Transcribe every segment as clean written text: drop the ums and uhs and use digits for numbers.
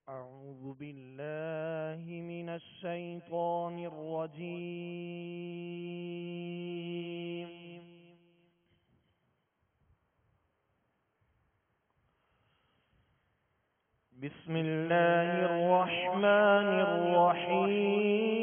أعوذ بالله من الشيطان الرجيم. بسم الله الرحمن الرحيم.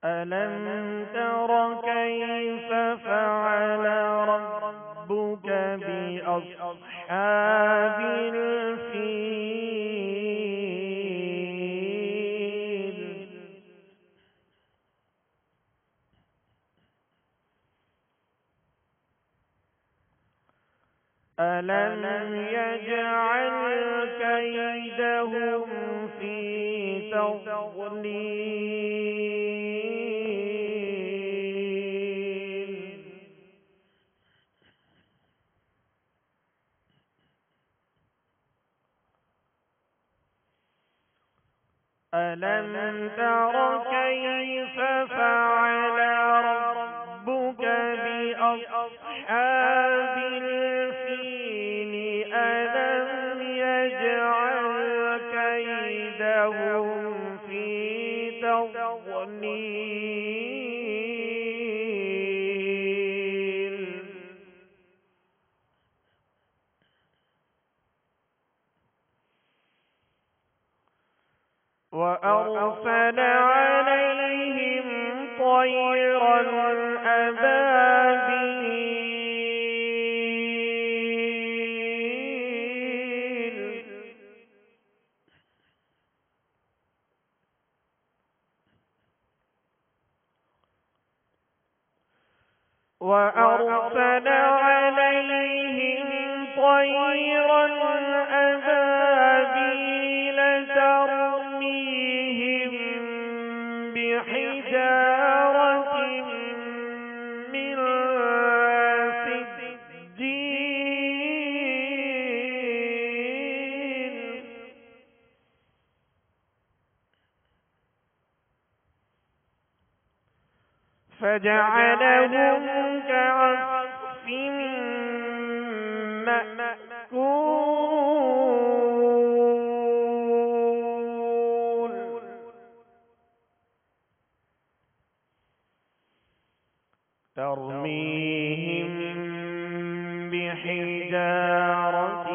ألم تر كيف فعل ربك بأصحاب الفيل؟ ألم يجعل كيدهم في تضليل؟ ألم تر كيف فعل ربك بأصحاب الفيل؟ ألم يجعل كيدهم في تضليل؟ وأرسل عليهم طيرا أبابيل وأرسل عليهم طيرا أبابيل ترميهم بحجارة من سجيل فجعلهم كعصف مأكول ترميهم بحجارة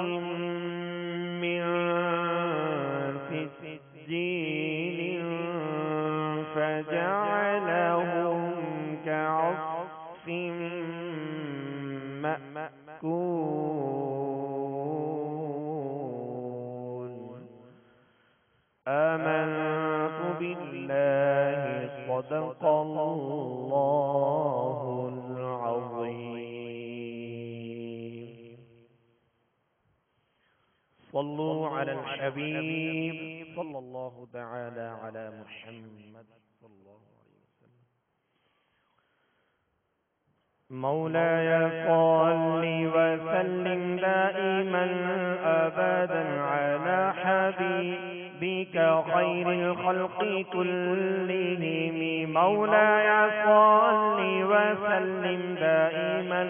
من سجيل فجعلهم كعصف مأكول. آمنت بالله صدق الله العظيم. صلوا على الحبيب صلى الله تعالى على محمد صلى الله عليه وسلم. مولاي صل وسلم دائما أبدا على حبيبك خير الخلق كلهم. مولاي صل وسلم دائما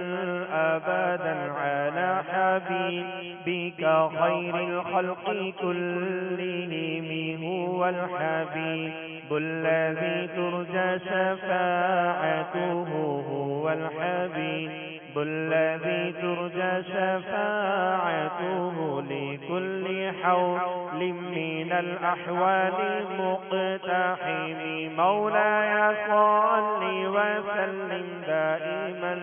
أبدا على حبيبك خير الخلق كلهم. هو الحبيب الذي ترجى شفاعته، هو الحبيب الذي ترجى شفاعته لكل حول من الأحوال مقتحم. مولاي صل وسلم دائما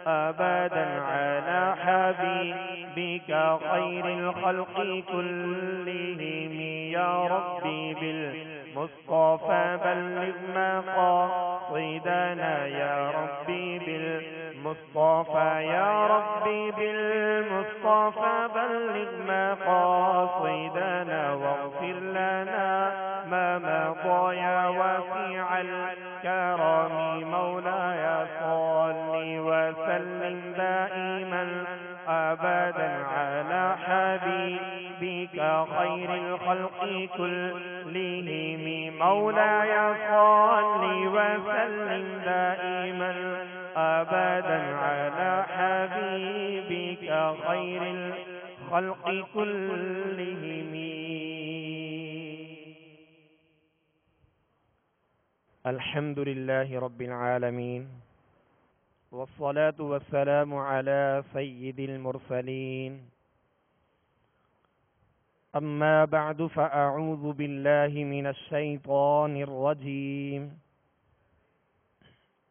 أبدا على حبيبك خير الخلق كلهم. يا ربي بالمصطفى بلغ مقاصدنا، يا ربي بالمصطفى، يا ربي بالمصطفى بلغ مقاصدنا واغفر لنا ما مضى يا واسع الكرم. مولاي صل وسلم دائما أبدا على حبيبك خير الخلق كلهم. مولاي صل وسلم دائما أبدا على حبيبك خير الخلق كلهم. الحمد لله رب العالمين، والصلاة والسلام على سيد المرسلين. أما بعد فأعوذ بالله من الشيطان الرجيم.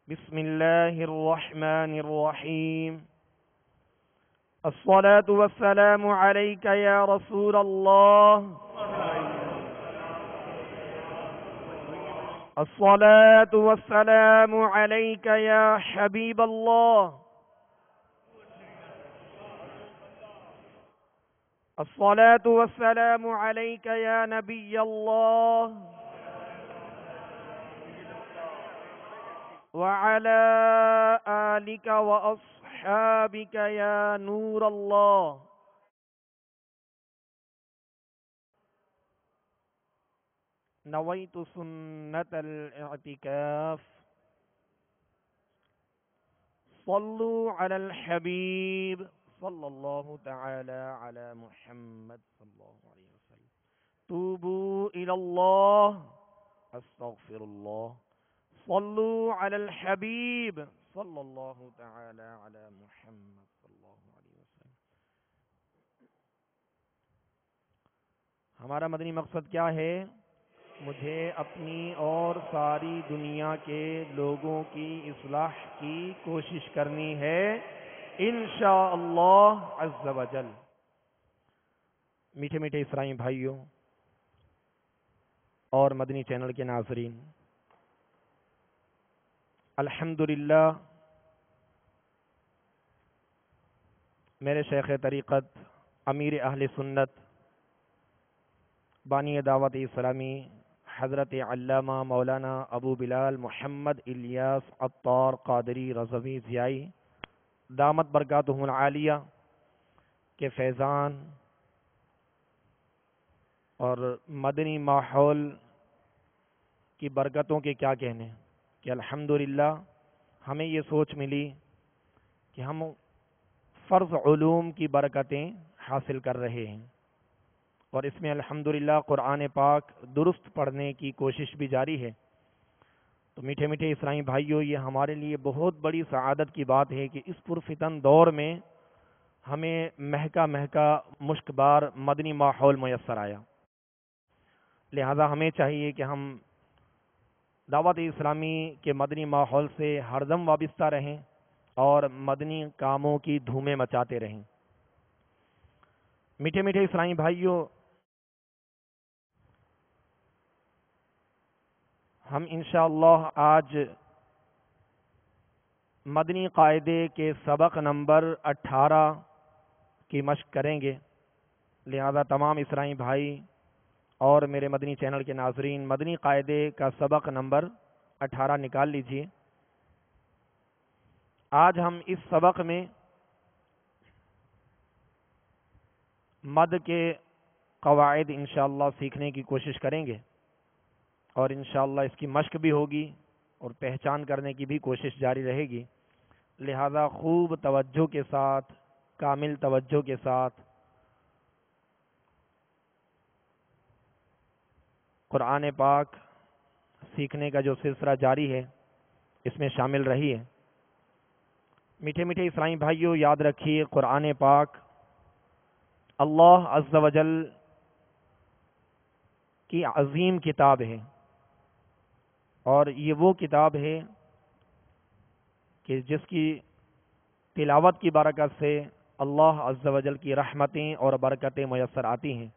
بسم الله الرحمن الرحيم. الصلاة والسلام عليك يا رسول الله، الصلاة والسلام عليك يا حبيب الله، الصلاة والسلام عليك يا نبي الله، وعلى آلك وأصحابك يا نور الله. نويت سنة الاعتكاف. صلوا على الحبيب صلى الله تعالى على محمد صلى الله عليه وسلم. توبوا إلى الله، أستغفر الله. صلوا على الحبيب صلى الله تعالى على محمد صلى الله عليه وسلم. ہمارا مدنی مقصد کیا ہے؟ مجھے اپنی اور ساری دنیا کے لوگوں کی اصلاح کی کوشش کرنی ہے انشاءاللہ عز و جل. میٹھے میٹھے اسرائیلی بھائیوں اور مدنی چینل کے ناظرین، الحمدللہ میرے شیخ طریقت، امیر اہل سنت، بانی دعوت اسلامی حضرت علامہ مولانا ابو بلال محمد الیاس عطار قادری رضوی ضیائی دامت برکاتہم العالیہ کے فیضان اور مدنی ماحول کی برکتوں کے کیا کہنے کہ الحمدللہ ہمیں یہ سوچ ملی کہ ہم فرض علوم کی برکتیں حاصل کر رہے ہیں، اور اس میں الحمدللہ قرآن پاک درست پڑھنے کی کوشش بھی جاری ہے. تو میٹھے میٹھے اسرائیلی بھائیوں، یہ ہمارے لیے بہت بڑی سعادت کی بات ہے کہ اس پرفتن دور میں ہمیں مہکا مہکا مشک بار مدنی ماحول میسر آیا. لہذا ہمیں چاہیے کہ ہم دعوت اسلامی کے مدنی ماحول سے ہر دم وابستہ رہیں اور مدنی کاموں کی دھومیں مچاتے رہیں. میٹھے میٹھے اسرائیلی بھائیوں، ہم انشاءاللہ آج مدنی قاعدے کے سبق نمبر 18 کی مشق کریں گے. لہذا تمام اسرائیلی بھائی اور میرے مدنی چینل کے ناظرین مدنی قاعدے کا سبق نمبر 18 نکال لیجئے. آج ہم اس سبق میں مد کے قواعد انشاءاللہ سیکھنے کی کوشش کریں گے، اور انشاءاللہ اس کی مشق بھی ہوگی اور پہچان کرنے کی بھی کوشش جاری رہے گی. لہذا خوب توجہ کے ساتھ، کامل توجہ کے ساتھ قرآن پاک سیکھنے کا جو سلسلہ جاری ہے اس میں شامل رہی ہے. میٹھے میٹھے اسرائیلی بھائیوں، یاد رکھیے قرآن پاک اللہ عز و جل کی عظیم کتاب ہے، اور یہ وہ کتاب ہے کہ جس کی تلاوت کی برکت سے اللہ عز و جل کی رحمتیں اور برکتیں میسر آتی ہیں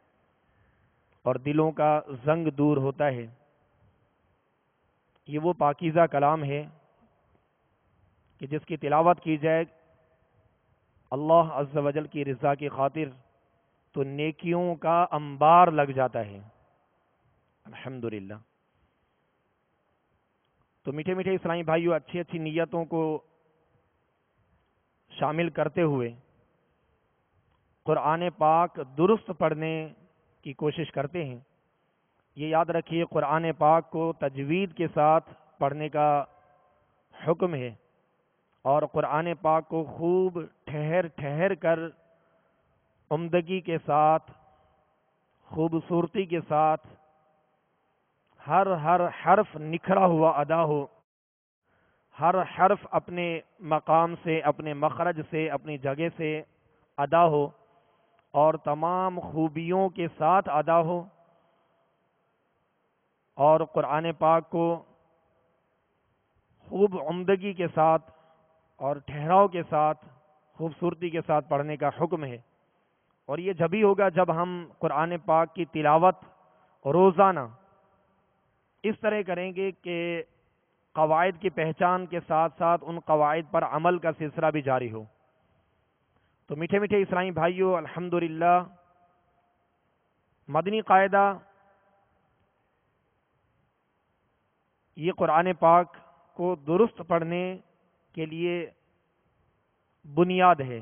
اور دلوں کا زنگ دور ہوتا ہے. یہ وہ پاکیزہ کلام ہے کہ جس کی تلاوت کی جائے اللہ عز و جل کی رضا کی خاطر تو نیکیوں کا انبار لگ جاتا ہے. الحمدللہ. تو میٹھے میٹھے اسرائیلی بھائیوں، اچھی اچھی نیتوں کو شامل کرتے ہوئے قرآن پاک درست پڑھنے کی کوشش کرتے ہیں. یہ یاد رکھیے قرآن پاک کو تجوید کے ساتھ پڑھنے کا حکم ہے، اور قرآن پاک کو خوب ٹھہر ٹھہر کر عمدگی کے ساتھ، خوبصورتی کے ساتھ، ہر حرف نکھرا ہوا ادا ہو، ہر حرف اپنے مقام سے، اپنے مخرج سے، اپنی جگہ سے ادا ہو، اور تمام خوبیوں کے ساتھ ادا ہو، اور قرآن پاک کو خوب عمدگی کے ساتھ اور ٹھہراؤ کے ساتھ، خوبصورتی کے ساتھ پڑھنے کا حکم ہے۔ اور یہ جبھی ہوگا جب ہم قرآن پاک کی تلاوت روزانہ اس طرح کریں گے کہ قواعد کی پہچان کے ساتھ ساتھ ان قواعد پر عمل کا سلسلہ بھی جاری ہو۔ تو میٹھے میٹھے اسلامی بھائیوں، الحمدللہ مدنی قاعدہ یہ قرآن پاک کو درست پڑھنے کے لیے بنیاد ہے،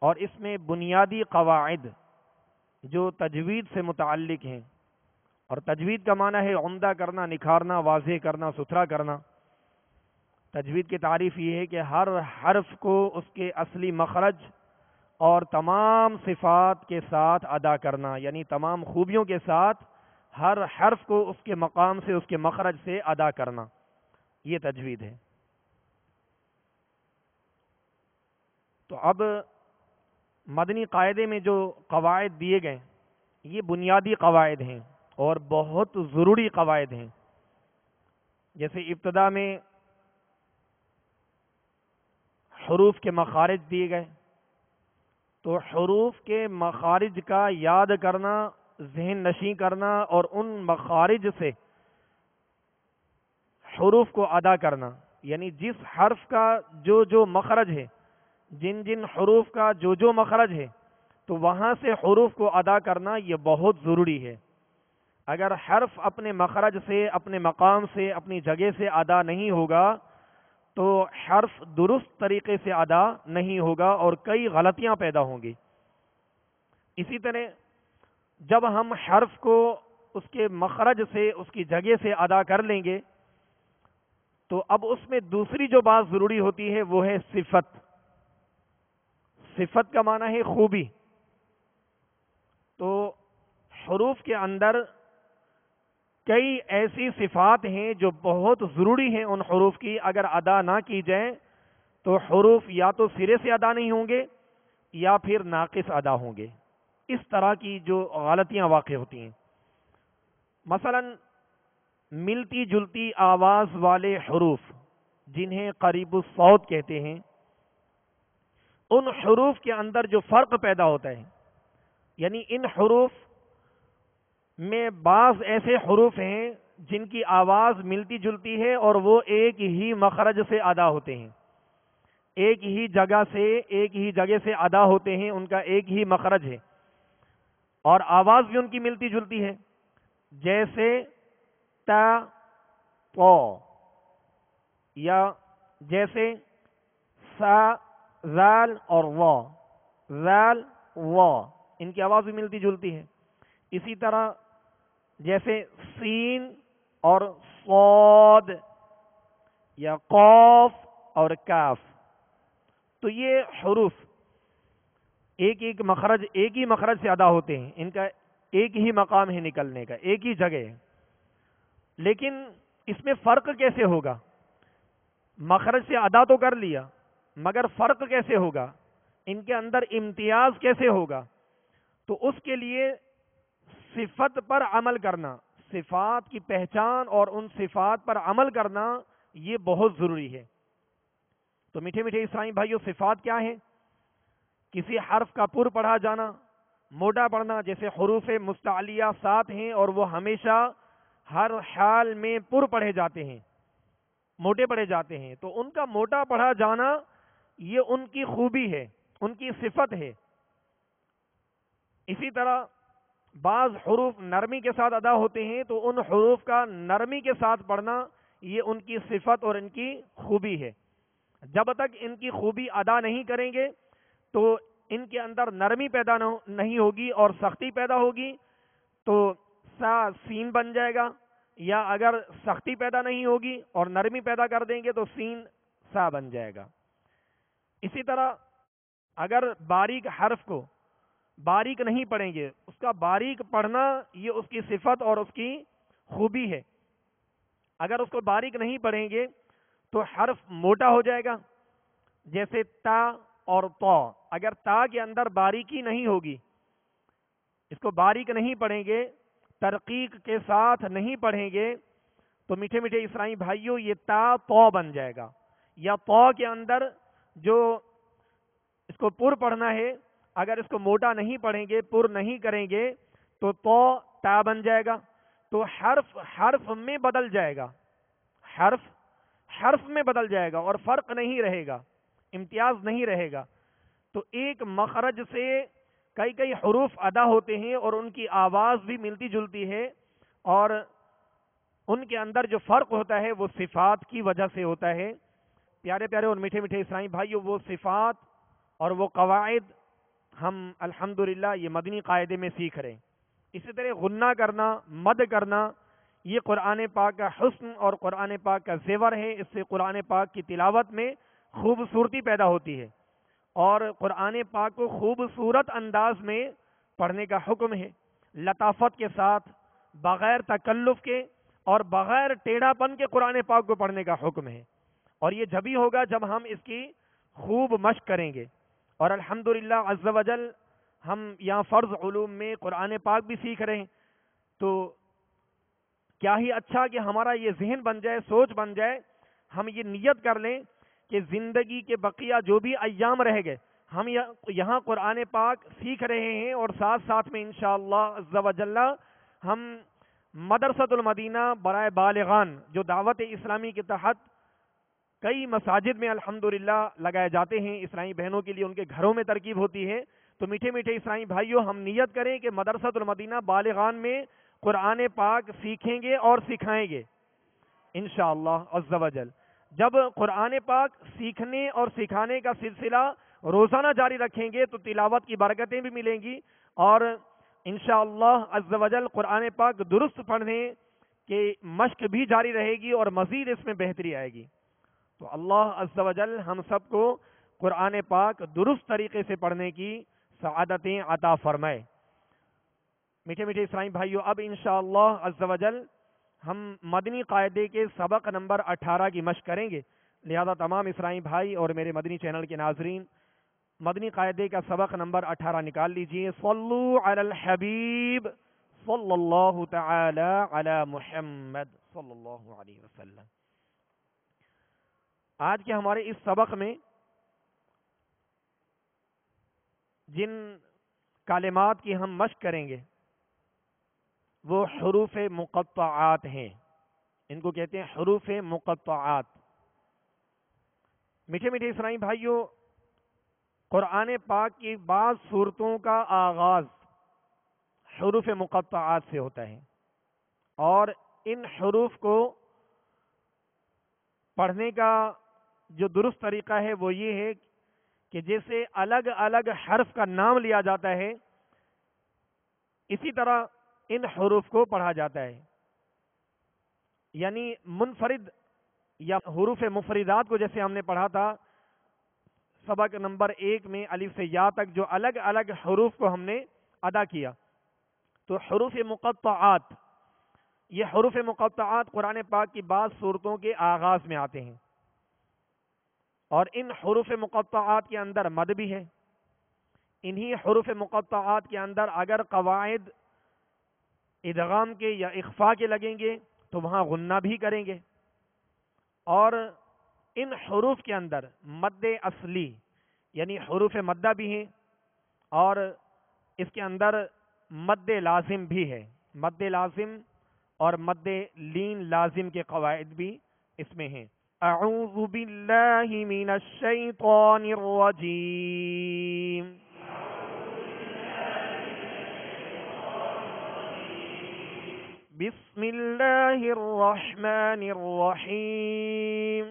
اور اس میں بنیادی قواعد جو تجوید سے متعلق ہیں، اور تجوید کا معنی ہے عمدہ کرنا، نکھارنا، واضح کرنا، ستھرا کرنا۔ تجوید کی تعریف یہ ہے کہ ہر حرف کو اس کے اصلی مخرج اور تمام صفات کے ساتھ ادا کرنا، یعنی تمام خوبیوں کے ساتھ ہر حرف کو اس کے مقام سے، اس کے مخرج سے ادا کرنا، یہ تجوید ہے۔ تو اب مدنی قاعدے میں جو قواعد دیے گئے یہ بنیادی قواعد ہیں اور بہت ضروری قواعد ہیں۔ جیسے ابتدا میں حروف کے مخارج دیے گئے، تو حروف کے مخارج کا یاد کرنا، ذہن نشیں کرنا، اور ان مخارج سے حروف کو ادا کرنا، یعنی جس حرف کا جو مخرج ہے، جن جن حروف کا جو مخرج ہے، تو وہاں سے حروف کو ادا کرنا یہ بہت ضروری ہے۔ اگر حرف اپنے مخرج سے، اپنے مقام سے، اپنی جگہ سے ادا نہیں ہوگا تو حرف درست طریقے سے ادا نہیں ہوگا اور کئی غلطیاں پیدا ہوں گی۔ اسی طرح جب ہم حرف کو اس کے مخرج سے، اس کی جگہ سے ادا کر لیں گے تو اب اس میں دوسری جو بات ضروری ہوتی ہے وہ ہے صفت۔ صفت کا معنی ہے خوبی۔ تو حروف کے اندر کئی ایسی صفات ہیں جو بہت ضروری ہیں، ان حروف کی اگر ادا نہ کی جائیں تو حروف یا تو سرے سے ادا نہیں ہوں گے یا پھر ناقص ادا ہوں گے۔ اس طرح کی جو غلطیاں واقع ہوتی ہیں، مثلا ملتی جلتی آواز والے حروف جنہیں قریب الصوت کہتے ہیں، ان حروف کے اندر جو فرق پیدا ہوتا ہے، یعنی ان حروف میں بعض ایسے حروف ہیں جن کی آواز ملتی جلتی ہے اور وہ ایک ہی مخرج سے ادا ہوتے ہیں، ایک ہی جگہ سے ادا ہوتے ہیں، ان کا ایک ہی مخرج ہے اور آواز بھی ان کی ملتی جلتی ہے، جیسے تا، پو، یا جیسے سا، زال اور وا، زال، وا، ان کی آواز بھی ملتی جلتی ہے۔ اسی طرح جیسے سین اور صاد، یا قاف اور کاف، تو یہ حروف ایک ہی مخرج سے ادا ہوتے ہیں، ان کا ایک ہی مقام ہے نکلنے کا، ایک ہی جگہ ہے، لیکن اس میں فرق کیسے ہوگا؟ مخرج سے ادا تو کر لیا، مگر فرق کیسے ہوگا؟ ان کے اندر امتیاز کیسے ہوگا؟ تو اس کے لیے صفت پر عمل کرنا، صفات کی پہچان اور ان صفات پر عمل کرنا یہ بہت ضروری ہے۔ تو میٹھے میٹھے اسلامی بھائیوں، صفات کیا ہیں؟ کسی حرف کا پر پڑھا جانا، موٹا پڑھنا، جیسے حروف مستعلیہ 7 ہیں اور وہ ہمیشہ ہر حال میں پر پڑھے جاتے ہیں، موٹے پڑھے جاتے ہیں، تو ان کا موٹا پڑھا جانا یہ ان کی خوبی ہے، ان کی صفت ہے۔ اسی طرح بعض حروف نرمی کے ساتھ ادا ہوتے ہیں، تو ان حروف کا نرمی کے ساتھ پڑھنا یہ ان کی صفت اور ان کی خوبی ہے۔ جب تک ان کی خوبی ادا نہیں کریں گے تو ان کے اندر نرمی پیدا نہیں ہوگی اور سختی پیدا ہوگی، تو سا سین بن جائے گا، یا اگر سختی پیدا نہیں ہوگی اور نرمی پیدا کر دیں گے تو سین سا بن جائے گا۔ اسی طرح اگر باریک حرف کو باریک نہیں پڑھیں گے، اس کا باریک پڑھنا یہ اس کی صفت اور اس کی خوبی ہے، اگر اس کو باریک نہیں پڑھیں گے تو حرف موٹا ہو جائے گا، جیسے تا اور تو۔ اگر تا کے اندر باریکی نہیں ہوگی، اس کو باریک نہیں پڑھیں گے، ترقیق کے ساتھ نہیں پڑھیں گے، تو میٹھے میٹھے اسلامی بھائیوں یہ تا تو بن جائے گا، یا تو کے اندر جو اس کو پر پڑھنا ہے، اگر اس کو موٹا نہیں پڑھیں گے، پر نہیں کریں گے تو تا بن جائے گا۔ تو حرف حرف میں بدل جائے گا، حرف حرف میں بدل جائے گا اور فرق نہیں رہے گا، امتیاز نہیں رہے گا۔ تو ایک مخرج سے کئی کئی حروف ادا ہوتے ہیں اور ان کی آواز بھی ملتی جلتی ہے، اور ان کے اندر جو فرق ہوتا ہے وہ صفات کی وجہ سے ہوتا ہے۔ پیارے پیارے اور میٹھے میٹھے اسلامی بھائیوں، وہ صفات اور وہ قواعد ہم الحمدللہ یہ مدنی قاعدے میں سیکھ رہے ہیں۔ اسی طرح غنہ کرنا، مد کرنا، یہ قرآن پاک کا حسن اور قرآن پاک کا زیور ہے۔ اس سے قرآن پاک کی تلاوت میں خوبصورتی پیدا ہوتی ہے، اور قرآن پاک کو خوبصورت انداز میں پڑھنے کا حکم ہے، لطافت کے ساتھ، بغیر تکلف کے اور بغیر ٹیڑھا پن کے قرآن پاک کو پڑھنے کا حکم ہے۔ اور یہ جبھی ہوگا جب ہم اس کی خوب مشق کریں گے۔ اور الحمدللہ عز و جل ہم یہاں فرض علوم میں قرآن پاک بھی سیکھ رہے ہیں، تو کیا ہی اچھا کہ ہمارا یہ ذہن بن جائے، سوچ بن جائے، ہم یہ نیت کر لیں کہ زندگی کے بقیہ جو بھی ایام رہ گئے ہم یہاں قرآن پاک سیکھ رہے ہیں، اور ساتھ ساتھ میں انشاءاللہ عز و جل ہم مدرسۃ المدینہ برائے بالغان جو دعوت اسلامی کے تحت کئی مساجد میں الحمدللہ لگائے جاتے ہیں، اسلامی بہنوں کے لیے ان کے گھروں میں ترکیب ہوتی ہے، تو میٹھے میٹھے اسلامی بھائیوں ہم نیت کریں کہ مدرسۃ المدینہ بالغان میں قرآن پاک سیکھیں گے اور سکھائیں گے انشاءاللہ عز و جل۔ جب قرآن پاک سیکھنے اور سکھانے کا سلسلہ روزانہ جاری رکھیں گے تو تلاوت کی برکتیں بھی ملیں گی، اور انشاءاللہ عز و جل قرآن پاک درست پڑھنے کی مشق بھی جاری رہے گی، اور مزید اس میں بہتری آئے گی۔ تو اللہ عز و جل ہم سب کو قرآن پاک درست طریقے سے پڑھنے کی سعادتیں عطا فرمائے۔ میٹھے میٹھے اسلامی بھائیو، اب انشاءاللہ عز و جل ہم مدنی قاعدے کے سبق نمبر 18 کی مشق کریں گے، لہذا تمام اسلامی بھائی اور میرے مدنی چینل کے ناظرین مدنی قاعدے کا سبق نمبر 18 نکال لیجئے۔ صلو علی الحبیب صلی اللہ تعالی علی محمد صلی اللہ علیہ وسلم۔ آج کے ہمارے اس سبق میں جن کلمات کی ہم مشق کریں گے وہ حروف مقطعات ہیں، ان کو کہتے ہیں حروف مقطعات۔ میٹھے میٹھے اسلامی بھائیوں، قرآن پاک کی بعض صورتوں کا آغاز حروف مقطعات سے ہوتا ہے، اور ان حروف کو پڑھنے کا جو درست طریقہ ہے وہ یہ ہے کہ جیسے الگ الگ حرف کا نام لیا جاتا ہے، اسی طرح ان حروف کو پڑھا جاتا ہے، یعنی منفرد یا حروف مفردات کو جیسے ہم نے پڑھا تھا سبق نمبر 1 میں الف سے یا تک، جو الگ الگ حروف کو ہم نے ادا کیا، تو حروف مقطعات، یہ حروف مقطعات قرآن پاک کی بعض صورتوں کے آغاز میں آتے ہیں، اور ان حروف مقطعات کے اندر مد بھی ہے۔ انہی حروف مقطعات کے اندر اگر قواعد ادغام کے یا اخفاء کے لگیں گے تو وہاں غنہ بھی کریں گے، اور ان حروف کے اندر مد اصلی یعنی حروف مدہ بھی ہیں، اور اس کے اندر مد لازم بھی ہے، مد لازم اور مد لین لازم کے قواعد بھی اس میں ہیں۔ اعوذ باللہ من الشیطان الرجیم، بسم اللہ الرحمن الرحیم۔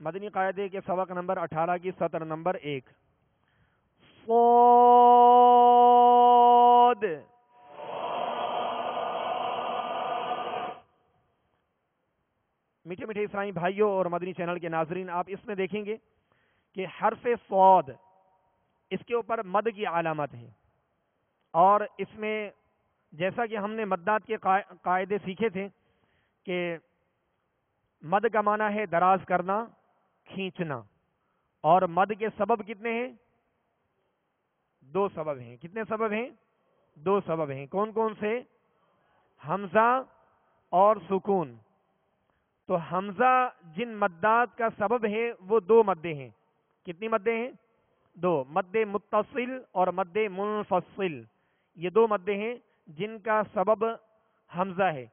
مدنی قاعدے کے سبق نمبر 18 کی سطر نمبر 1۔ صاد. میٹھے میٹھے اسلامی بھائیوں اور مدنی چینل کے ناظرین، آپ اس میں دیکھیں گے کہ حرف صاد اس کے اوپر مد کی علامت ہے، اور اس میں جیسا کہ ہم نے مدات کے قاعدے سیکھے تھے کہ مد کا معنی ہے دراز کرنا، کھینچنا، اور مد کے سبب کتنے ہیں؟ دو سبب ہیں. کتنے سبب ہیں؟ دو سبب ہیں. کون کون سے؟ حمزہ اور سکون. تو حمزہ جن مدات کا سبب ہے وہ دو مدیں ہیں. کتنی مدیں ہیں؟ دو. مد متصل اور مد منفصل، یہ دو مدیں ہیں جن کا سبب حمزہ ہے.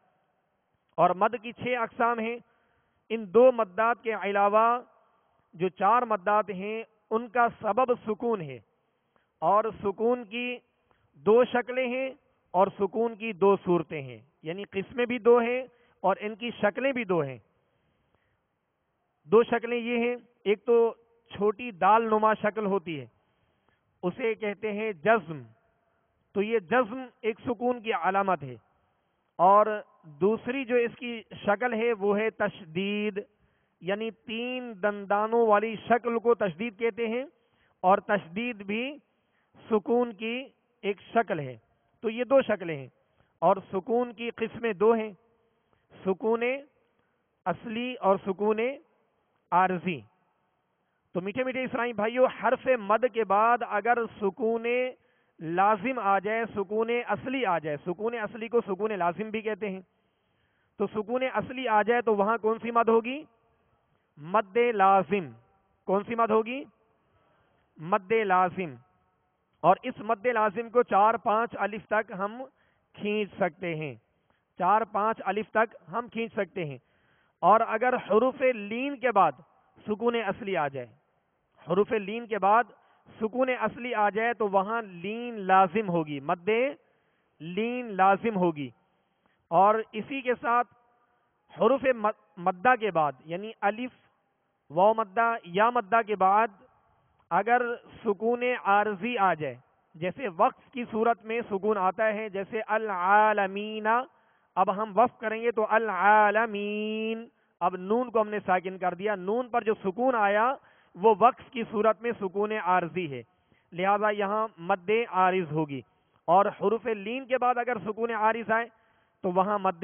اور مد کی 6 اقسام ہیں. ان دو مدات کے علاوہ جو 4 مدات ہیں ان کا سبب سکون ہے، اور سکون کی 2 شکلیں ہیں اور سکون کی 2 صورتیں ہیں. یعنی قسمیں بھی 2 ہیں اور ان کی شکلیں بھی 2 ہیں. 2 شکلیں یہ ہیں، ایک تو چھوٹی دال نما شکل ہوتی ہے، اسے کہتے ہیں جزم. تو یہ جزم ایک سکون کی علامت ہے. اور دوسری جو اس کی شکل ہے وہ ہے تشدید، یعنی 3 دندانوں والی شکل کو تشدید کہتے ہیں، اور تشدید بھی سکون کی ایک شکل ہے. تو یہ 2 شکلیں ہیں، اور سکون کی قسمیں 2 ہیں، سکون اصلی اور سکون عارضی. تو میٹھے میٹھے اسلامی بھائیوں، حرف مد کے بعد اگر سکون لازم آ جائے، سکون اصلی آ جائے، سکون اصلی کو سکون لازم بھی کہتے ہیں، تو سکون اصلی آ جائے تو وہاں کون سی مد ہوگی؟ مد لازم. کون سی مد ہوگی؟ مد لازم. اور اس مد لازم کو 4-5 الف تک ہم کھینچ سکتے ہیں. 4-5 الف تک ہم کھینچ سکتے ہیں. اور اگر حروف لین کے بعد سکون اصلی آ جائے، حروف لین کے بعد سکون اصلی آ جائے تو وہاں لین لازم ہوگی، مد لین لازم ہوگی. اور اسی کے ساتھ حروف مدہ کے بعد، یعنی الف، واو مدہ، یا مدہ کے بعد اگر سکون عارضی آ جائے، جیسے وقف کی صورت میں سکون آتا ہے، جیسے العالمین، اب ہم وقف کریں گے تو العالمین، اب نون کو ہم نے ساکن کر دیا. نون پر جو سکون آیا وہ وقف کی صورت میں سکون عارضی ہے، لہذا یہاں مد عارض ہوگی. اور حروف لین کے بعد اگر سکون عارض آئے تو وہاں مد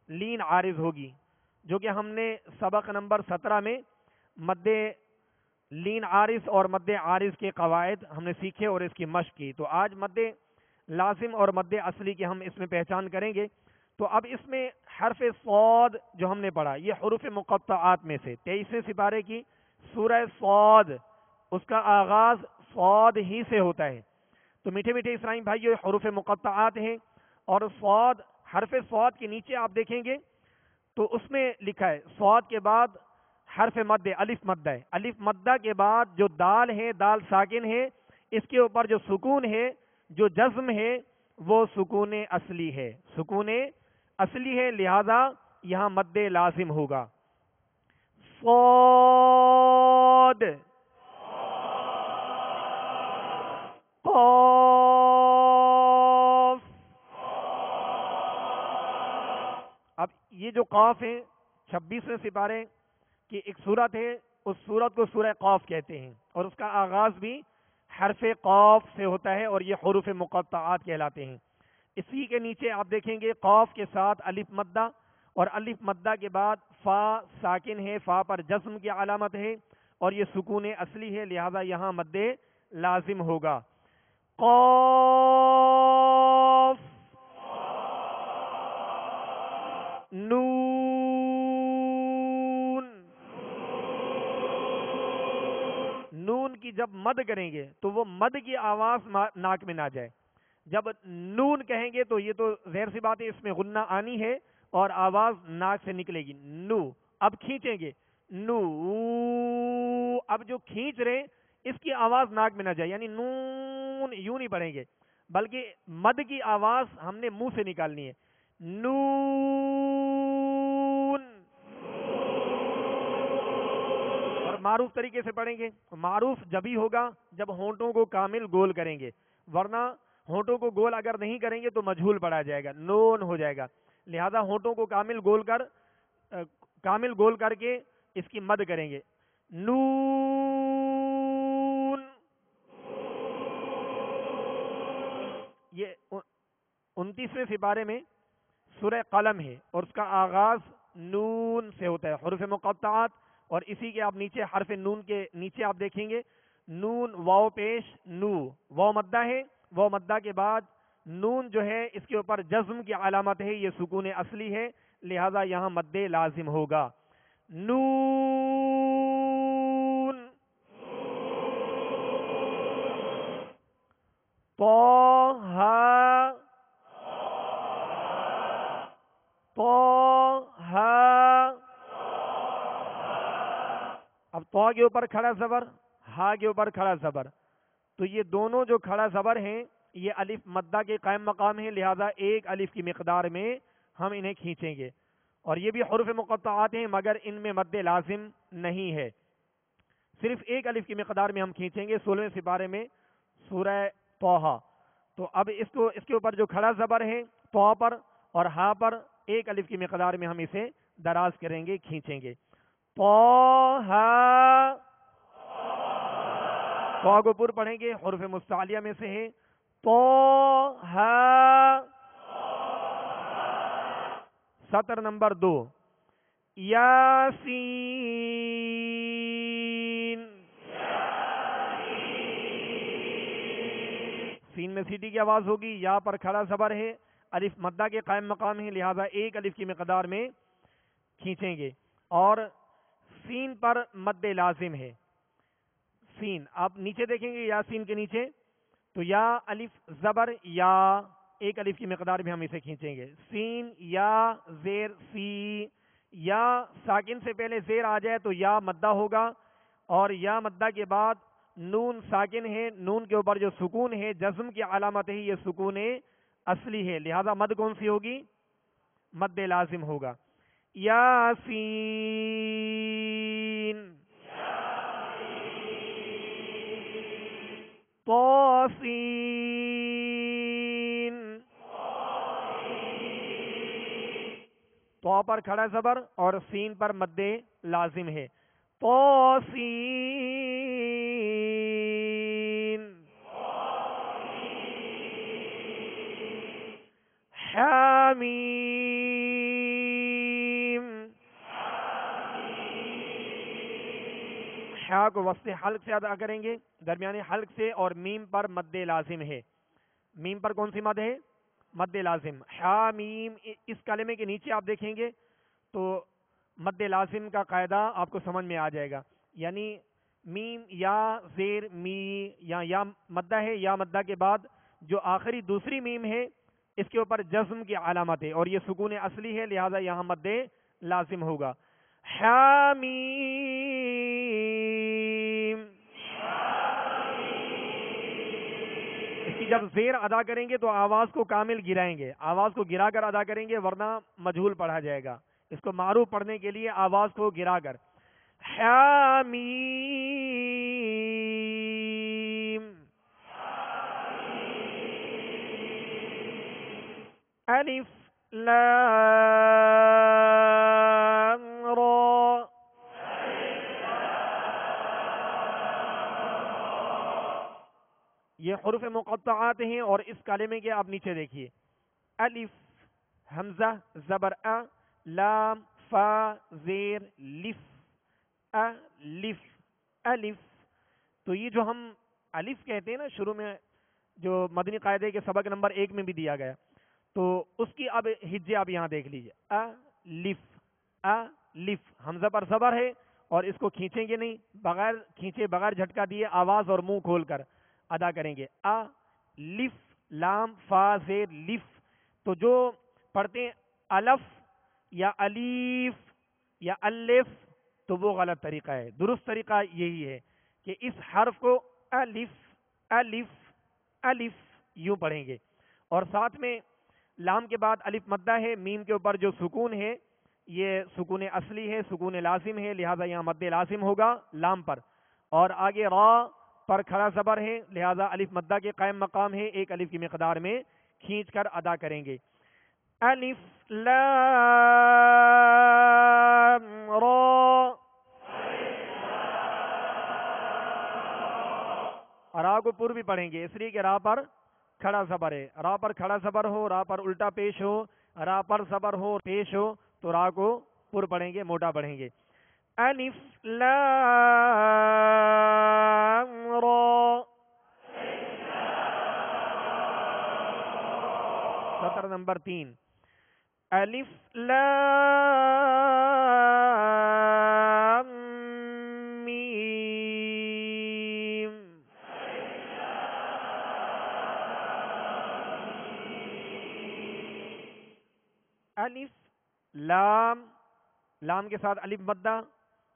لین عارض ہوگی، جو کہ ہم نے سبق نمبر 17 میں مد لین عارض اور مد عارض کے قواعد ہم نے سیکھے اور اس کی مشق کی. تو آج مد لازم اور مد اصلی کی ہم اس میں پہچان کریں گے. تو اب اس میں حرف صاد جو ہم نے پڑھا، یہ حروف مقطعات میں سے 23ویں سپارے کی سورہ صاد، اس کا آغاز صاد ہی سے ہوتا ہے. تو میٹھے میٹھے اسلامی بھائی، یہ حروف مقطعات ہیں. اور صاد، حرف صاد کے نیچے آپ دیکھیں گے تو اس میں لکھا ہے صاد کے بعد حرف مد، الف مدہ ہے. الف مدہ کے بعد جو دال ہے، دال ساکن ہے، اس کے اوپر جو سکون ہے، جو جزم ہے، وہ سکون اصلی ہے، سکون اصلی ہے، لہذا یہاں مد لازم ہوگا. صاد، قاف. اب یہ جو قاف ہے 26ویں سپارے کی ایک سورت ہے، اس سورت کو سورہ قاف کہتے ہیں، اور اس کا آغاز بھی حرف قاف سے ہوتا ہے، اور یہ حروف مقطعات کہلاتے ہیں. اسی کے نیچے آپ دیکھیں گے قاف کے ساتھ الف مدہ، اور الف مدہ کے بعد فا ساکن ہے، فا پر جزم کی علامت ہے، اور یہ سکون اصلی ہے، لہذا یہاں مد لازم ہوگا. قاف، نون. نون کی جب مد کریں گے تو وہ مد کی آواز ناک میں نہ جائے. جب نون کہیں گے تو یہ تو ظاہر سی بات ہے اس میں غنہ آنی ہے اور آواز ناک سے نکلے گی. نو. اب کھینچیں گے، نو. اب جو کھینچ رہے اس کی آواز ناک میں نہ جائے، یعنی نون یوں نہیں پڑھیں گے، بلکہ مد کی آواز ہم نے منہ سے نکالنی ہے. نون. اور معروف طریقے سے پڑھیں گے. معروف جبھی ہوگا جب ہونٹوں کو کامل گول کریں گے، ورنہ ہونٹوں کو گول اگر نہیں کریں گے تو مجہول پڑھا جائے گا، نون ہو جائے گا. لہذا ہونٹوں کو کامل گول کر کے اس کی مد کریں گے. نون. یہ 29ویں سپارے میں سورہ قلم ہے اور اس کا آغاز نون سے ہوتا ہے، حروف مقطعات. اور اسی کے آپ نیچے حرف نون کے نیچے آپ دیکھیں گے نون واو پیش نو، واو مدہ ہے، واو مدہ کے بعد نون جو ہے اس کے اوپر جزم کی علامت ہے، یہ سکون اصلی ہے، لہذا یہاں مد لازم ہوگا. نون. طہ. اب تو کے اوپر کھڑا زبر، ہا کے اوپر کھڑا زبر، تو یہ دونوں جو کھڑا زبر ہیں یہ الف مدہ کے قائم مقام ہیں، لہذا ایک الف کی مقدار میں ہم انہیں کھینچیں گے. اور یہ بھی حروف مقطعات ہیں مگر ان میں مد لازم نہیں ہے، صرف ایک الف کی مقدار میں ہم کھینچیں گے 16ویں سپارے میں سورہ طہ. تو اب اس کے اوپر جو کھڑا زبر ہے طہ پر اور ہا پر ایک الف کی مقدار میں ہم اسے دراز کریں گے، کھینچیں گے. طہ. طہ کو پر پڑھیں گے، حروف مستعلیہ میں سے ہے. طہ. سطر نمبر 2. یاسین. سین میں سیٹی کی آواز ہوگی، یا پر کھڑا زبر ہے، الف مدہ کے قائم مقام ہے، لہذا ایک الف کی مقدار میں کھینچیں گے. اور سین پر مد لازم ہے. سین آپ نیچے دیکھیں گے، یا سین کے نیچے تو یا الف زبر یا ایک الف کی مقدار میں ہم اسے کھینچیں گے. سین یا زیر سی، یا ساکن سے پہلے زیر آ جائے تو یا مدہ ہوگا، اور یا مدہ کے بعد نون ساکن ہے، نون کے اوپر جو سکون ہے جزم کی علامت ہے، یہ سکون اصلی ہے، لہذا مد کون سی ہوگی؟ مد لازم ہوگا. یاسین. طاسین. تو پر کھڑا زبر اور سین پر مد لازم ہے. طاسین. حامیم. حا کو وسط حلق سے ادا کریں گے، درمیانے حلق سے، اور میم پر مد لازم ہے. میم پر کون سی مد ہے؟ مد لازم. حامیم. اس کلمے کے نیچے آپ دیکھیں گے تو مد لازم کا قاعدہ آپ کو سمجھ میں آ جائے گا، یعنی میم یا زیر می، یا مدہ ہے، یا مدہ کے بعد جو آخری دوسری میم ہے اس کے اوپر جزم کی علامت ہے اور یہ سکون اصلی ہے، لہذا یہاں مد لازم ہوگا. حامیم. اس کی جب زیر ادا کریں گے تو آواز کو کامل گرائیں گے، آواز کو گرا کر ادا کریں گے ورنہ مجہول پڑھا جائے گا. اس کو معروف پڑھنے کے لیے آواز کو گرا کر. حامیم. الف لام را. یہ حروف مقطعات ہیں اور اس کلمے کے آپ نیچے دیکھیے الف حمزہ زبر ا، لام فا زیر لف، الف الف. تو یہ جو ہم الف کہتے ہیں نا شروع میں، جو مدنی قاعدے کے سبق نمبر 1 میں بھی دیا گیا، تو اس کی اب ہجے آپ یہاں دیکھ لیجیے. الف الف. حمزہ پر زبر ہے اور اس کو کھینچیں گے نہیں، بغیر کھینچے بغیر جھٹکا دیے آواز اور منہ کھول کر ادا کریں گے. لف لام فا زیر لف. تو جو پڑھتے ہیں الف یا الیف یا الف تو وہ غلط طریقہ ہے. درست طریقہ یہی ہے کہ اس حرف کو الف الف الف یوں پڑھیں گے، اور ساتھ میں لام کے بعد الف مدہ ہے، میم کے اوپر جو سکون ہے یہ سکون اصلی ہے، سکون لازم ہے، لہذا یہاں مد لازم ہوگا لام پر. اور آگے را پر کھڑا زبر ہے، لہذا الف مدہ کے قائم مقام ہے، ایک الف کی مقدار میں کھینچ کر ادا کریں گے. الف لام را. را کو پر بھی پڑھیں گے اس لیے کہ را پر کھڑا زبر ہے. را پر کھڑا زبر ہو، را پر الٹا پیش ہو، را پر زبر ہو پیش ہو تو را کو پر پڑھیں گے، موٹا پڑھیں گے. الف لام را. سطر نمبر 3. الف لام میم. الف لام، لام کے ساتھ الف مدہ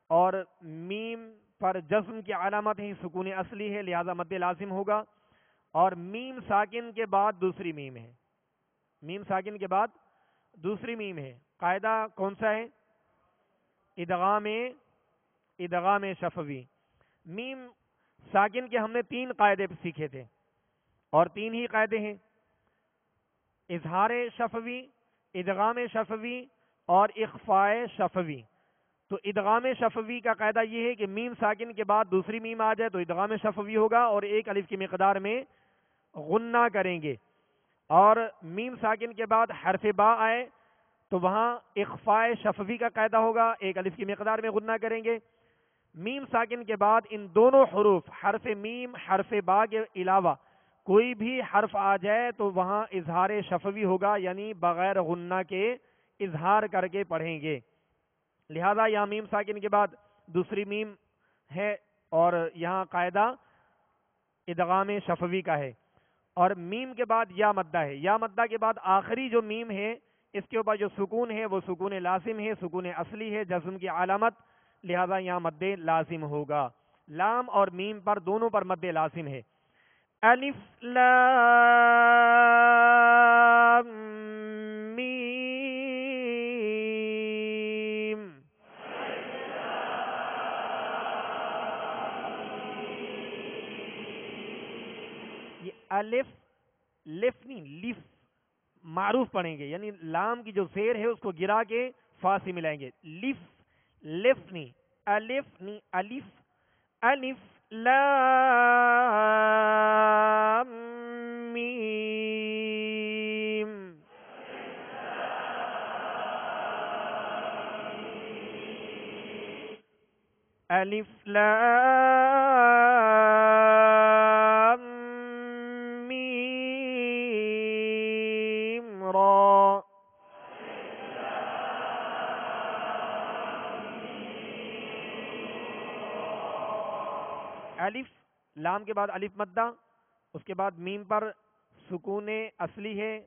اور میم پر جزم کی علامت ہے، سکون اصلی ہے، لہذا مد لازم ہوگا. اور میم ساکن کے بعد دوسری میم ہے، میم ساکن کے بعد دوسری میم ہے. قاعدہ کون سا ہے؟ ادغام شفوی. میم ساکن کے ہم نے 3 قاعدے سیکھے تھے اور 3 ہی قاعدے ہیں: اظہار شفوی، ادغام شفوی اور اخفاء شفوی. تو ادغام شفوی کا قاعدہ یہ ہے کہ میم ساکن کے بعد دوسری میم آ جائے تو ادغام شفوی ہوگا اور ایک الف کی مقدار میں غنہ کریں گے. اور میم ساکن کے بعد حرف با آئے تو وہاں اخفاء شفوی کا قاعدہ ہوگا، ایک الف کی مقدار میں غنہ کریں گے. میم ساکن کے بعد ان دونوں حروف حرف میم حرف با کے علاوہ کوئی بھی حرف آ جائے تو وہاں اظہار شفوی ہوگا، یعنی بغیر غنہ کے اظہار کر کے پڑھیں گے. لہذا یہاں میم ساکن کے بعد دوسری میم ہے اور یہاں قاعدہ ادغام شفوی کا ہے. اور میم کے بعد یا مدہ ہے. یا مدہ کے بعد آخری جو میم ہے اس کے اوپر جو سکون ہے وہ سکون لازم ہے، سکون اصلی ہے، جزم کی علامت، لہذا یہاں مد لازم ہوگا. لام اور میم پر دونوں پر مد لازم ہے. الف لام میم. یہ الف لف نہیں لف معروف پڑھیں گے، یعنی لام کی جو زیر ہے اس کو گرا کے فا سے ملائیں گے. لف لف نہیں، الف نہیں، الف. الف لام میم. الف لام میم را. الف لام کے بعد الف مدہ، اس کے بعد میم پر سکون اصلی ہے،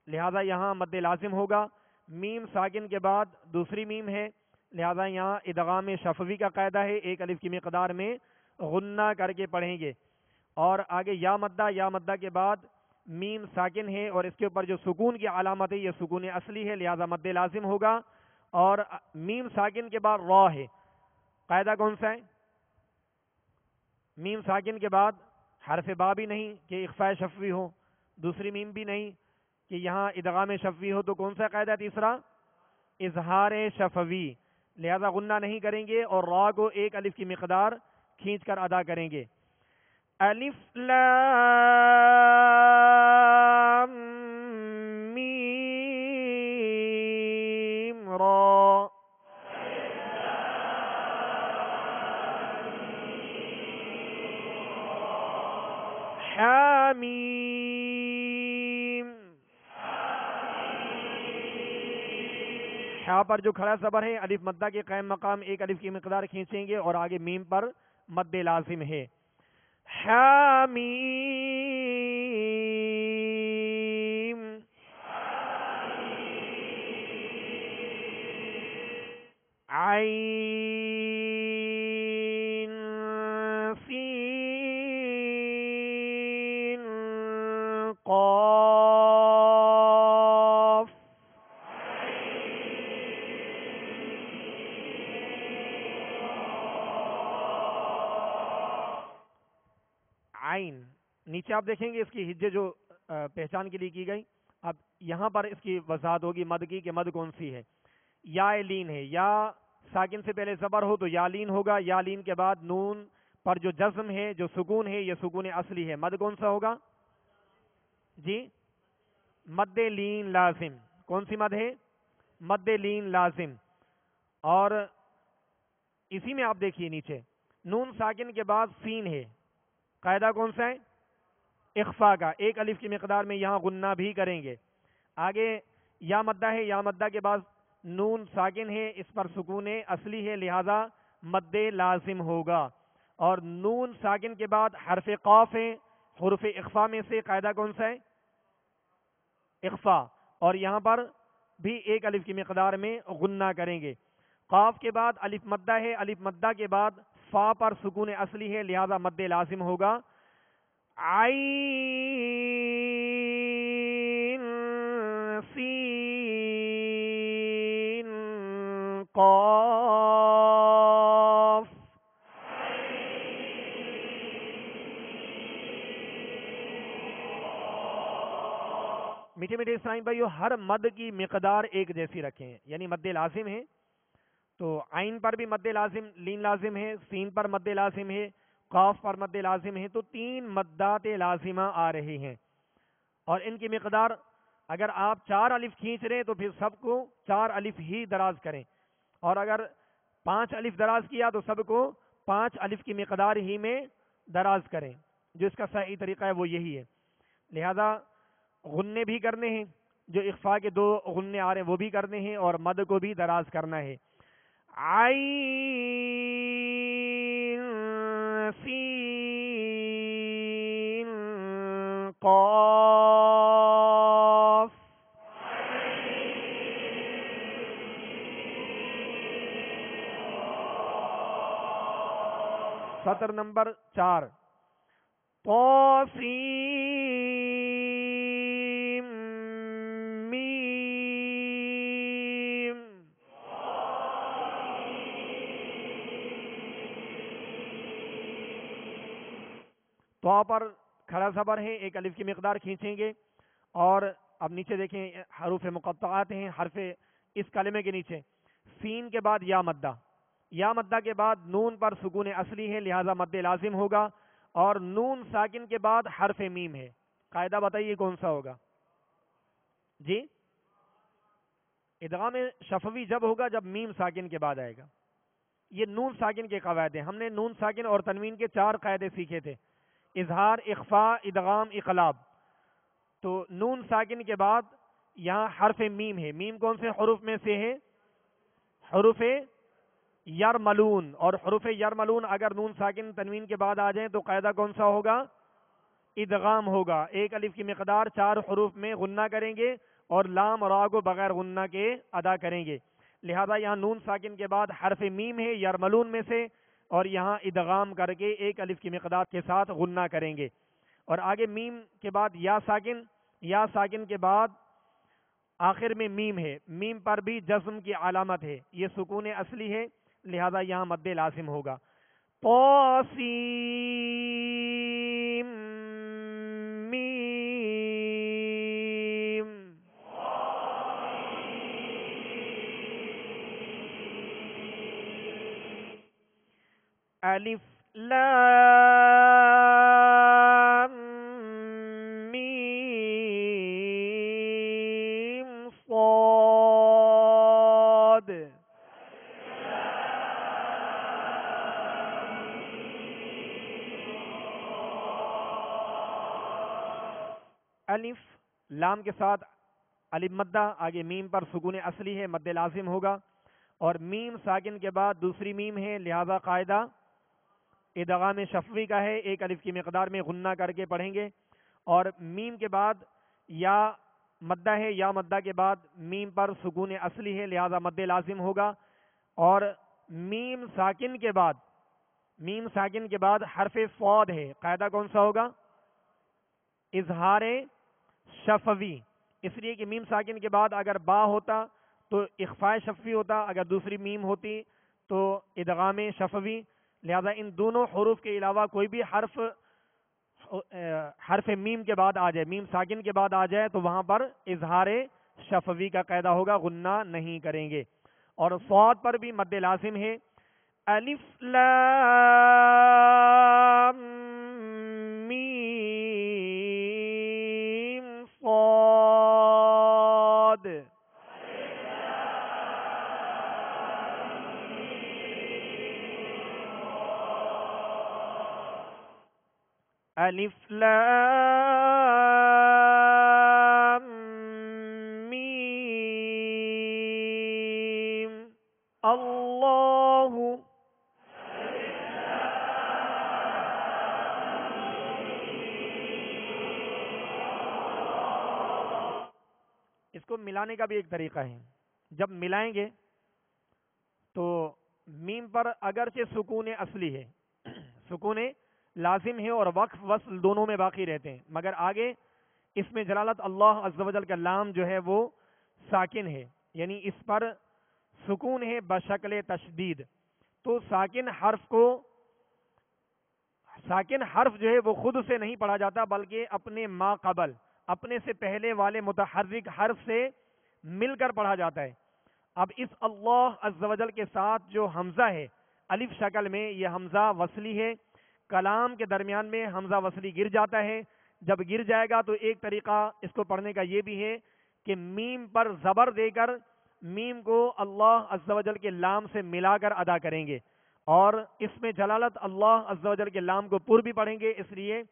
لہذا یہاں مد لازم ہوگا. میم ساکن کے بعد دوسری میم ہے، لہذا یہاں ادغام شفوی کا قاعدہ ہے، ایک الف کی مقدار میں غنہ کر کے پڑھیں گے. اور آگے یا مدہ کے بعد میم ساکن ہے اور اس کے اوپر جو سکون کی علامت ہے یہ سکون اصلی ہے، لہذا مد لازم ہوگا. اور میم ساکن کے بعد را ہے. قاعدہ کون سا ہے؟ میم ساکن کے بعد حرف با بھی نہیں کہ اخفاء شفوی ہو، دوسری میم بھی نہیں کہ یہاں ادغام شفوی ہو، تو کون سا قاعدہ تیسرا؟ اظہار شفوی، لہذا غنہ نہیں کریں گے اور را کو ایک الف کی مقدار کھینچ کر ادا کریں گے. الف لام میم را. حامیم. حا پر جو کھڑا زبر ہے الف مدہ کے قائم مقام ایک الف کی مقدار کھینچیں گے اور آگے میم پر مد لازم ہے. حامیم. عین سین قاف. نیچے آپ دیکھیں گے اس کی ہجے جو پہچان کے لیے کی گئی. اب یہاں پر اس کی وضاحت ہوگی مد کی کہ مد کون سی ہے. یا لین ہے, یا ساکن سے پہلے زبر ہو تو یا لین ہوگا, یا لین کے بعد نون پر جو جزم ہے, جو سکون ہے, یہ سکون اصلی ہے. مد کون سا ہوگا جی؟ مد لین لازم. کون سی مد ہے؟ مد لین لازم. اور اسی میں آپ دیکھیے نیچے نون ساکن کے بعد سین ہے, قاعدہ کون سا ہے؟ اخفا کا. ایک الف کی مقدار میں یہاں غنہ بھی کریں گے. آگے یا مدہ ہے, یا مدہ کے بعد نون ساکن ہے, اس پر سکون اصلی ہے, لہذا مد لازم ہوگا. اور نون ساکن کے بعد حرف قاف ہے, حروف اخفا میں سے قاعدہ کون سا ہے؟ اخفا. اور یہاں پر بھی ایک الف کی مقدار میں غنہ کریں گے. قاف کے بعد الف مدہ ہے, الف مدہ کے بعد فا پر سکون اصلی ہے, لہذا مد لازم ہوگا. عین سین قاف. میٹھے میٹھے اسلام بھائیو, ہر مد کی مقدار ایک جیسی رکھیں, یعنی مد لازم ہے تو عین پر بھی مد لازم لین لازم ہے, سین پر مد لازم ہے, قاف پر مد لازم ہے, تو 3 مدات لازمہ آ رہی ہیں. اور ان کی مقدار اگر آپ 4 الف کھینچ رہے ہیں تو پھر سب کو 4 الف ہی دراز کریں, اور اگر 5 الف دراز کیا تو سب کو 5 الف کی مقدار ہی میں دراز کریں. جو اس کا صحیح طریقہ ہے وہ یہی ہے. لہذا غنے بھی کرنے ہیں, جو اخفاء کے 2 غنے آ رہے ہیں وہ بھی کرنے ہیں, اور مد کو بھی دراز کرنا ہے. عین سین قاف. سطر نمبر 4 طاسیم میم. تو پر کھڑا زبر ہے, ایک الف کی مقدار کھینچیں گے. اور اب نیچے دیکھیں حروف مقطعات ہیں, حرف اس کلمے کے نیچے سین کے بعد یا مدہ, یا مدہ کے بعد نون پر سکون اصلی ہے, لہذا مد لازم ہوگا. اور نون ساکن کے بعد حرف میم ہے, قاعدہ بتائیے کون سا ہوگا جی؟ ادغام شفوی جب ہوگا جب میم ساکن کے بعد آئے گا. یہ نون ساکن کے قواعد ہیں. ہم نے نون ساکن اور تنوین کے 4 قاعدے سیکھے تھے, اظہار, اخفاء, ادغام, اقلاب. تو نون ساکن کے بعد یہاں حرف میم ہے. میم کون سے حروف میں سے ہے؟ حروف یرملون. اور حروف یرملون اگر نون ساکن تنوین کے بعد آ جائیں تو قاعدہ کون سا ہوگا؟ ادغام ہوگا. ایک الف کی مقدار 4 حروف میں غنہ کریں گے, اور لام اور را کو بغیر غنہ کے ادا کریں گے. لہذا یہاں نون ساکن کے بعد حرف میم ہے یرملون میں سے, اور یہاں ادغام کر کے ایک الف کی مقدار کے ساتھ غنہ کریں گے. اور آگے میم کے بعد یا ساکن, یا ساکن کے بعد آخر میں میم ہے, میم پر بھی جزم کی علامت ہے, یہ سکون اصلی ہے, لہذا یہاں مد لازم ہوگا. طاسیم میم. الف لام میم صاد. الف لام کے ساتھ الف مدہ, آگے میم پر سکون اصلی ہے, مد لازم ہوگا. اور میم ساکن کے بعد دوسری میم ہے, لہذا قاعدہ ادغام شفوی کا ہے, ایک الف کی مقدار میں غنہ کر کے پڑھیں گے. اور میم کے بعد یا مدہ ہے, یا مدہ کے بعد میم پر سکون اصلی ہے, لہذا مد لازم ہوگا. اور میم ساکن کے بعد حرف صاد ہے, قاعدہ کون سا ہوگا؟ اظہار شفوی. اس لیے کہ میم ساکن کے بعد اگر با ہوتا تو اخفاء شفوی ہوتا, اگر دوسری میم ہوتی تو ادغام شفوی. لہذا ان دونوں حروف کے علاوہ کوئی بھی حرف حرف میم کے بعد آ جائے، میم ساکن کے بعد آ جائے تو وہاں پر اظہار شفوی کا قاعدہ ہوگا، غنہ نہیں کریں گے. اور صاد پر بھی مد لازم ہے. الف لام میم صاد. الف لام میم اللہ. اس کو ملانے کا بھی ایک طریقہ ہے. جب ملائیں گے تو میم پر اگرچہ سکون اصلی ہے، سکون لازم ہے اور وقف وصل دونوں میں باقی رہتے ہیں، مگر آگے اس میں جلالت اللہ عز و جل کا لام جو ہے وہ ساکن ہے، یعنی اس پر سکون ہے بشکل تشدید. تو ساکن حرف جو ہے وہ خود سے نہیں پڑھا جاتا، بلکہ اپنے ما قبل، اپنے سے پہلے والے متحرک حرف سے مل کر پڑھا جاتا ہے. اب اس اللہ عز و جل کے ساتھ جو حمزہ ہے الف شکل میں، یہ حمزہ وصلی ہے. کلام کے درمیان میں حمزہ وصلی گر جاتا ہے. جب گر جائے گا تو ایک طریقہ اس کو پڑھنے کا یہ بھی ہے کہ میم پر زبر دے کر میم کو اللہ عز و جل کے لام سے ملا کر ادا کریں گے، اور اس میں جلالت اللہ عز و جل کے لام کو پر بھی پڑھیں گے، اس لیے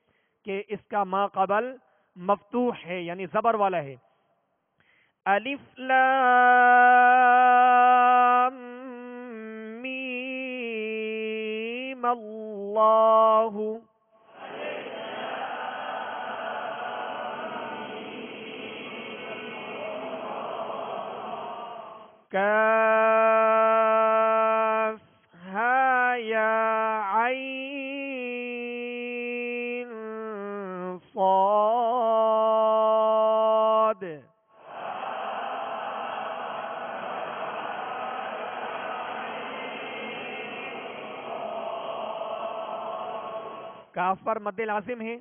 کہ اس کا ما قبل مفتوح ہے، یعنی زبر والا ہے. الف لام میم اللہ. کاف ہا یا عین صاد. کاف پر مد لازم ہے.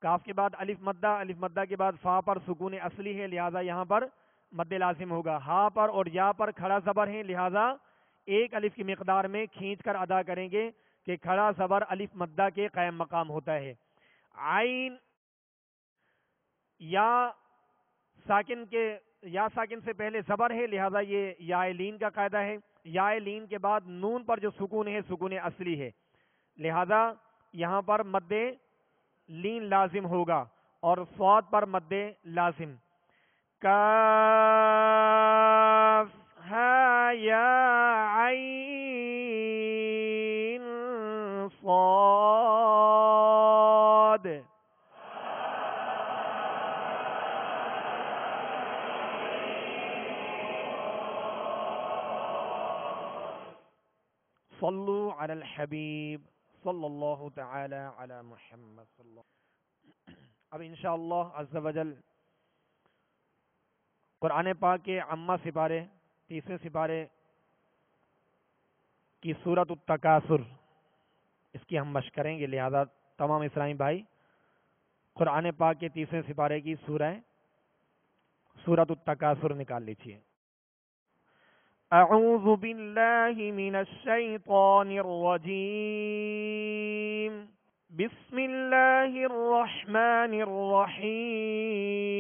کاف کے بعد الف مدہ، الف مدہ کے بعد فا پر سکون اصلی ہے، لہذا یہاں پر مد لازم ہوگا. ہا پر اور یا پر کھڑا زبر ہے، لہذا ایک الف کی مقدار میں کھینچ کر ادا کریں گے کہ کھڑا زبر الف مدہ کے قائم مقام ہوتا ہے. عین یا ساکن سے پہلے زبر ہے، لہذا یہ یا لین کا قاعدہ ہے. یا لین کے بعد نون پر جو سکون ہے سکون اصلی ہے، لہذا یہاں پر مد لین لازم ہوگا، اور صاد پر مد لازم. کاف ہا یا عین صاد. صلو علی الحبیب صلی اللہ تعالی علی محمد صلی اللہ. اب انشاءاللہ عز و جل قرآن پاک کے عامہ سپارے، تیسرے سپارے کی سورۃ التکاثر، اس کی ہم مشق کریں گے، لہذا تمام اسلامی بھائی قرآن پاک کے تیسرے سپارے کی سورۃ التکاثر نکال لیجیے. اعوذ باللہ من الشیطان الرجیم. بسم اللہ الرحمن الرحیم.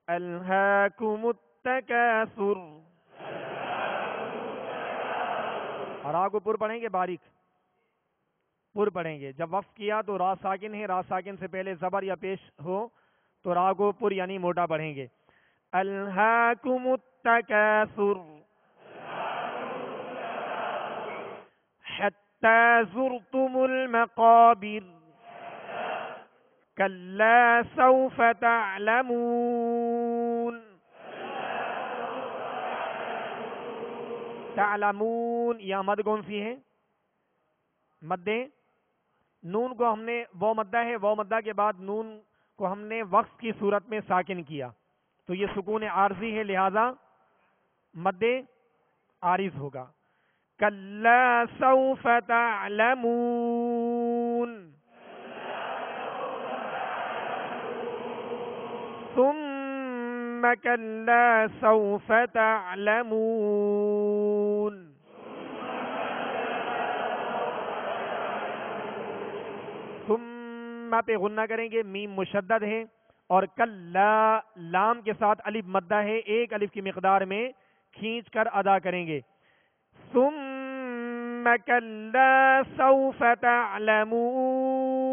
الہاکم التکاثر. اور آگے پر پڑھیں گے، باریک پر پڑھیں گے. جب وقف کیا تو را ساکن ہے، را ساکن سے پہلے زبر یا پیش ہو تو را کو پر یعنی موٹا پڑھیں گے. الہاکم التکاثر حتی زرتم المقابر کلا سوف تعلمون. تعلمون یہاں مد کون سی ہے؟ مد نون کو ہم نے وہ مدہ ہے، وہ مدہ کے بعد نون کو ہم نے وقف کی صورت میں ساکن کیا تو یہ سکون عارضی ہے، لہذا مد عارض ہوگا. کلا سوف تعلمون ثم کلا سوف تعلمون. ثم پہ غنہ کریں گے، میم مشدد ہے، اور کلا لام کے ساتھ الف مدہ ہے، ایک الف کی مقدار میں کھینچ کر ادا کریں گے. ثم کلا سوف تعلمون.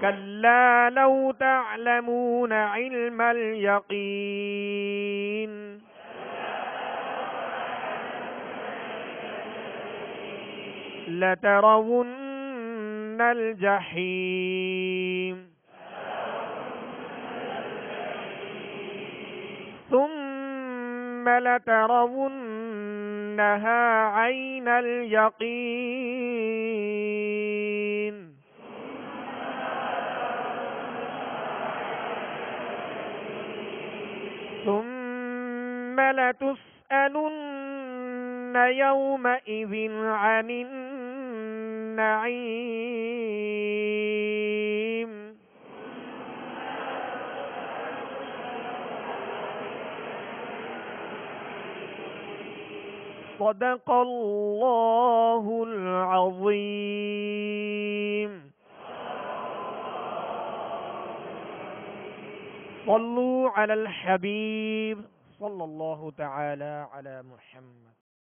کلا لو تعلمون علم الیقین. لترون الجحیم. ثم لترونها عین الیقین. ثم لتسألن يومئذ عن النعيم. صدق الله العظيم. صلوا على الحبيب صلى الله تعالى على محمد.